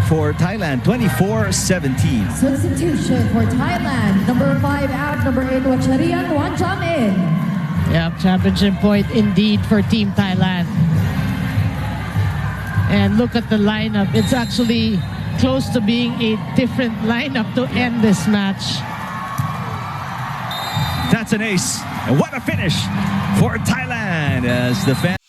for Thailand, 24-17. Substitution for Thailand. Number 5 out, number 8, Wacharian Wanjam in. Yeah, championship point indeed for Team Thailand. And look at the lineup. It's actually close to being a different lineup to end this match. That's an ace. And what a finish for Thailand as the fans.